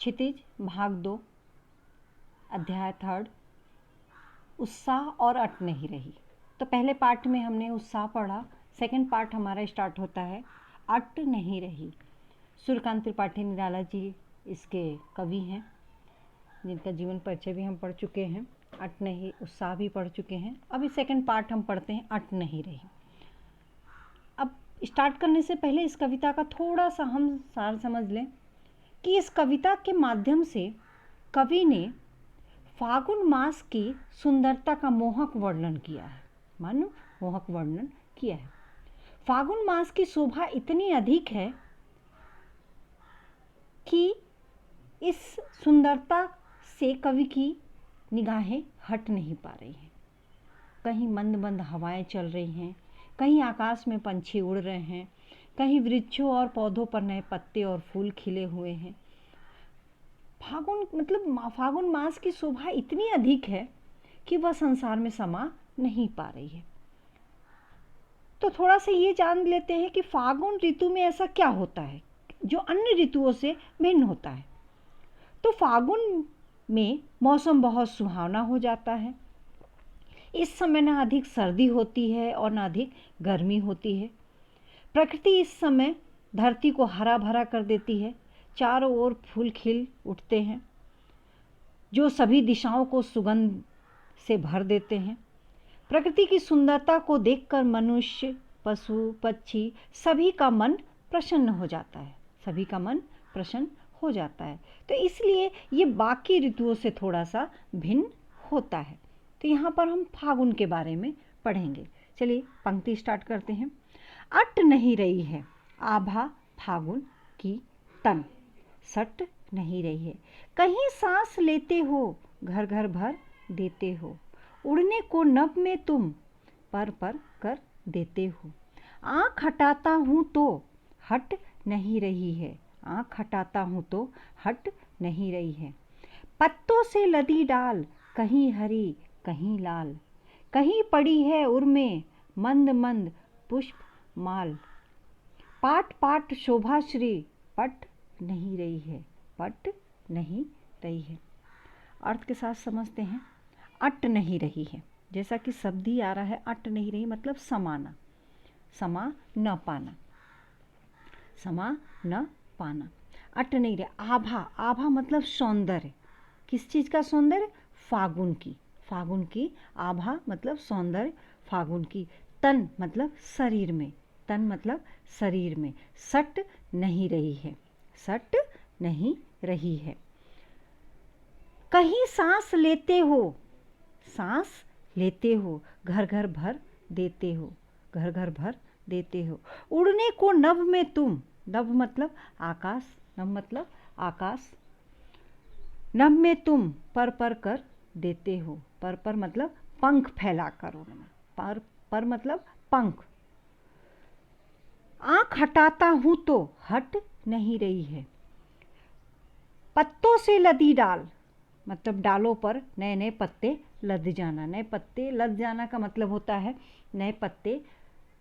क्षितिज भाग 2 अध्याय 3 उत्साह और अट नहीं रही। तो पहले पार्ट में हमने उत्साह पढ़ा, सेकंड पार्ट हमारा स्टार्ट होता है अट नहीं रही। सूर्यकांत त्रिपाठी निराला जी इसके कवि हैं, जिनका जीवन परिचय भी हम पढ़ चुके हैं। अट नहीं उत्साह भी पढ़ चुके हैं। अभी सेकंड पार्ट हम पढ़ते हैं अट नहीं रही। अब स्टार्ट करने से पहले इस कविता का थोड़ा सा हम सार समझ लें कि इस कविता के माध्यम से कवि ने फागुन मास की सुंदरता का मोहक वर्णन किया है। मानो मोहक वर्णन किया है। फागुन मास की शोभा इतनी अधिक है कि इस सुंदरता से कवि की निगाहें हट नहीं पा रही हैं। कहीं मंद मंद हवाएं चल रही हैं, कहीं आकाश में पंछी उड़ रहे हैं, कहीं वृक्षों और पौधों पर नए पत्ते और फूल खिले हुए हैं। फागुन मास की शोभा इतनी अधिक है कि वह संसार में समा नहीं पा रही है। तो थोड़ा सा ये जान लेते हैं कि फागुन ऋतु में ऐसा क्या होता है जो अन्य ऋतुओं से भिन्न होता है। तो फागुन में मौसम बहुत सुहावना हो जाता है। इस समय ना अधिक सर्दी होती है और ना अधिक गर्मी होती है। प्रकृति इस समय धरती को हरा भरा कर देती है। चारों ओर फूल खिल उठते हैं जो सभी दिशाओं को सुगंध से भर देते हैं। प्रकृति की सुंदरता को देखकर मनुष्य, पशु, पक्षी सभी का मन प्रसन्न हो जाता है। सभी का मन प्रसन्न हो जाता है। तो इसलिए ये बाकी ऋतुओं से थोड़ा सा भिन्न होता है। तो यहाँ पर हम फागुन के बारे में पढ़ेंगे। चलिए पंक्ति स्टार्ट करते हैं। अट नहीं रही है आभा फागुन की तन, सट नहीं रही है। कहीं सांस लेते हो घर घर भर देते हो। उड़ने को नभ में तुम पर पर कर देते हो। आँख हटाता हूँ तो हट नहीं रही है। आँख हटाता हूँ तो हट नहीं रही है। पत्तों से लदी डाल कहीं हरी कहीं लाल। कहीं पड़ी है उर्मे मंद मंद पुष्प माल। पाट पाट शोभाश्री पट नहीं रही है। पट नहीं रही है। अर्थ के साथ समझते हैं। अट नहीं रही है, जैसा कि शब्द ही आ रहा है अट नहीं रही मतलब समाना, समा न पाना, समा न पाना। अट नहीं रही। आभा, आभा मतलब सौंदर्य। किस चीज़ का सौंदर्य? फागुन की। फागुन की आभा मतलब सौंदर्य फागुन की। तन मतलब शरीर में, तन मतलब शरीर में। सट नहीं रही है, सट नहीं रही है। कहीं सांस लेते हो, सांस लेते हो घर घर भर देते हो, घर घर भर देते हो। उड़ने को नभ में तुम, नभ मतलब आकाश, नभ मतलब आकाश। नभ में तुम पर पर कर देते हो। पर मतलब पंख फैला कर उड़ना, पर मतलब पंख। आँख हटाता हूँ तो हट नहीं रही है। पत्तों से लदी डाल मतलब डालों पर नए नए पत्ते लद जाना। नए पत्ते लद जाना का मतलब होता है नए पत्ते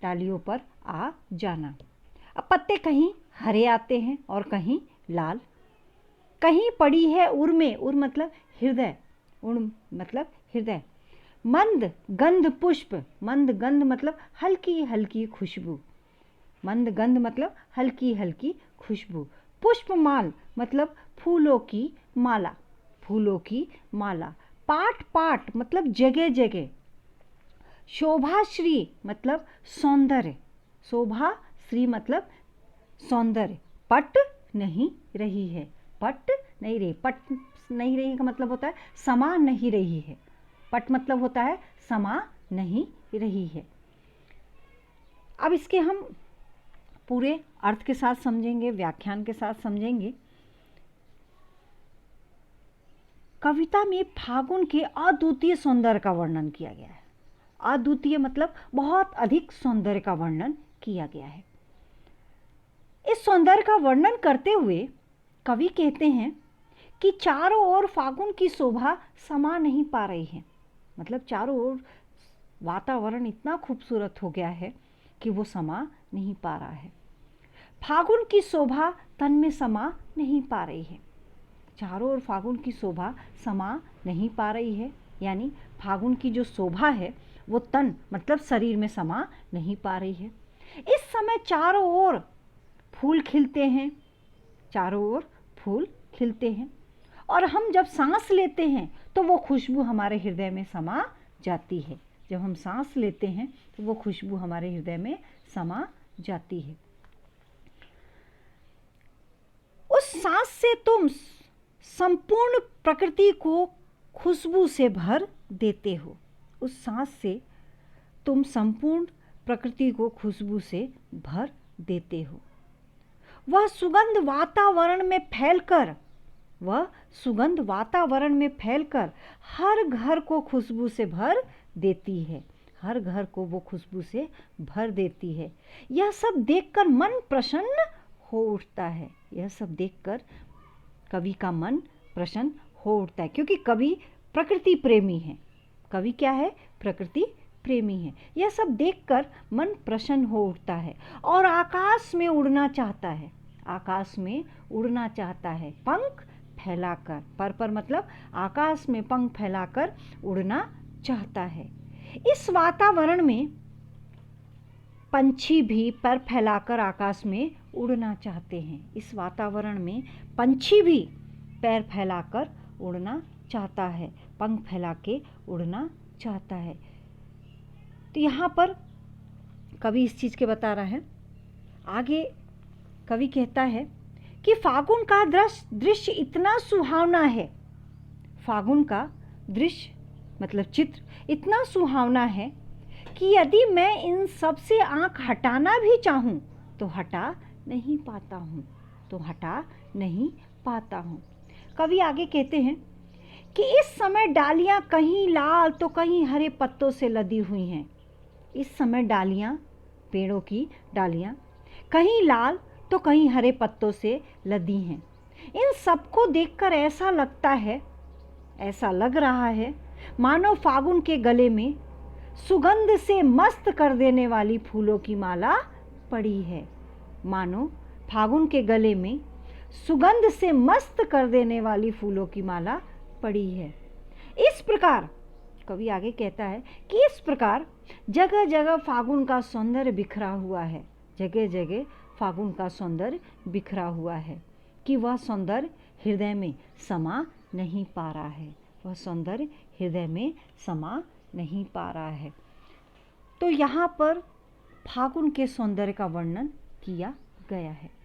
डालियों पर आ जाना। अब पत्ते कहीं हरे आते हैं और कहीं लाल। कहीं पड़ी है उर में, उर मतलब हृदय, उड़ मतलब हृदय। मंद गंध पुष्प, मंद गंध मतलब हल्की हल्की खुशबू, मंद गंध मतलब हल्की हल्की खुशबू। पुष्पमाल मतलब फूलों की माला, फूलों की माला। पाट पाट मतलब जगह जगह। शोभाश्री मतलब सौंदर्य, शोभा श्री मतलब सौंदर्य। पट नहीं रही है, पट नहीं रही। पट नहीं रही का मतलब होता है समा नहीं रही है। पट मतलब होता है समा नहीं रही है। अब इसके हम पूरे अर्थ के साथ समझेंगे, व्याख्यान के साथ समझेंगे। कविता में फागुन के अद्वितीय सौंदर्य का वर्णन किया गया है। अद्वितीय मतलब बहुत अधिक सौंदर्य का वर्णन किया गया है। इस सौंदर्य का वर्णन करते हुए कवि कहते हैं कि चारों ओर फागुन की शोभा समा नहीं पा रही है। मतलब चारों ओर वातावरण इतना खूबसूरत हो गया है कि वो समा नहीं पा रहा है। फागुन की शोभा तन में समा नहीं पा रही है। चारों ओर फागुन की शोभा समा नहीं पा रही है, यानी फागुन की जो शोभा है वो तन मतलब शरीर में समा नहीं पा रही है। इस समय चारों ओर फूल खिलते हैं, चारों ओर फूल खिलते हैं, और हम जब सांस लेते हैं तो वो खुशबू हमारे हृदय में समा जाती है। जब हम सांस लेते हैं तो वो खुशबू हमारे हृदय में समा जाती है। उस सांस से तुम संपूर्ण प्रकृति को खुशबू से भर देते हो। उस सांस से तुम संपूर्ण प्रकृति को खुशबू से भर देते हो। वह सुगंध वातावरण में फैलकर हर घर को खुशबू से भर देती है। हर घर को वो खुशबू से भर देती है। यह सब देखकर मन प्रसन्न हो उठता है। यह सब देखकर कवि का मन प्रसन्न हो उठता है, क्योंकि कवि प्रकृति प्रेमी है। कवि क्या है? प्रकृति प्रेमी है। यह सब देखकर मन प्रसन्न हो उठता है और आकाश में उड़ना चाहता है। आकाश में उड़ना चाहता है, पंख फैलाकर। पर मतलब आकाश में पंख फैलाकर उड़ना चाहता है। इस वातावरण में पंछी भी पर फैलाकर आकाश में उड़ना चाहते हैं। इस वातावरण में पंछी भी पैर फैलाकर उड़ना चाहता है, पंख फैला के उड़ना चाहता है। तो यहाँ पर कवि इस चीज़ के बता रहा है। आगे कवि कहता है कि फागुन का दृश्य इतना सुहावना है। फागुन का दृश्य मतलब चित्र इतना सुहावना है कि यदि मैं इन सब से आँख हटाना भी चाहूँ तो हटा नहीं पाता हूँ, कवि आगे कहते हैं कि इस समय डालियाँ कहीं लाल तो कहीं हरे पत्तों से लदी हुई हैं। इस समय डालियाँ, पेड़ों की डालियाँ कहीं लाल तो कहीं हरे पत्तों से लदी हैं। इन सबको देखकर ऐसा लग रहा है मानो फागुन के गले में सुगंध से मस्त कर देने वाली फूलों की माला पड़ी है। मानो फागुन के गले में सुगंध से मस्त कर देने वाली फूलों की माला पड़ी है। इस प्रकार कवि आगे कहता है कि इस प्रकार जगह जगह फागुन का सौंदर्य बिखरा हुआ है। जगह जगह फागुन का सौंदर्य बिखरा हुआ है कि वह सौंदर्य हृदय में समा नहीं पा रहा है। वह सौंदर्य हृदय में समा नहीं पा रहा है। तो यहाँ पर फागुन के सौंदर्य का वर्णन किया गया है।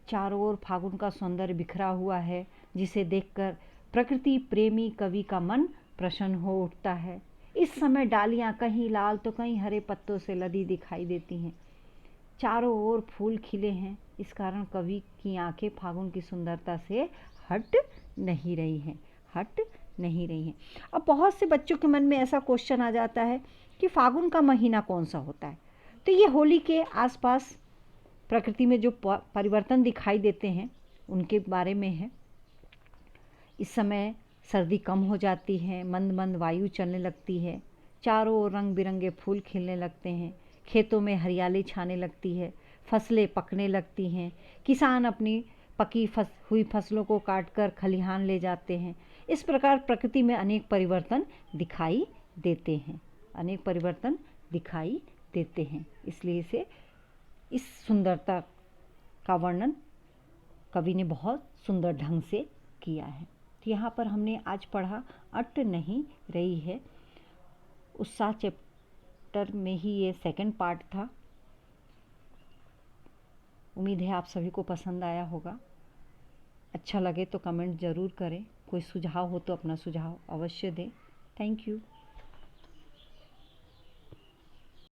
चारों ओर फागुन का सौंदर्य बिखरा हुआ है, जिसे देखकर प्रकृति प्रेमी कवि का मन प्रसन्न हो उठता है। इस समय डालियाँ कहीं लाल तो कहीं हरे पत्तों से लदी दिखाई देती हैं। चारों ओर फूल खिले हैं। इस कारण कवि की आंखें फागुन की सुंदरता से हट नहीं रही हैं। अब बहुत से बच्चों के मन में ऐसा क्वेश्चन आ जाता है कि फागुन का महीना कौन सा होता है। तो ये होली के आसपास प्रकृति में जो परिवर्तन दिखाई देते हैं उनके बारे में है। इस समय सर्दी कम हो जाती है, मंद मंद वायु चलने लगती है, चारों ओर रंग बिरंगे फूल खिलने लगते हैं, खेतों में हरियाली छाने लगती है, फसलें पकने लगती हैं, किसान अपनी पकी हुई फसलों को काटकर खलिहान ले जाते हैं। इस प्रकार प्रकृति में अनेक परिवर्तन दिखाई देते हैं। इसलिए इसे इस सुंदरता का वर्णन कवि ने बहुत सुंदर ढंग से किया है। तो यहाँ पर हमने आज पढ़ा अट नहीं रही है। उत्साह चैप्टर में ही ये सेकंड पार्ट था। उम्मीद है आप सभी को पसंद आया होगा। अच्छा लगे तो कमेंट ज़रूर करें। कोई सुझाव हो तो अपना सुझाव अवश्य दें। Thank you.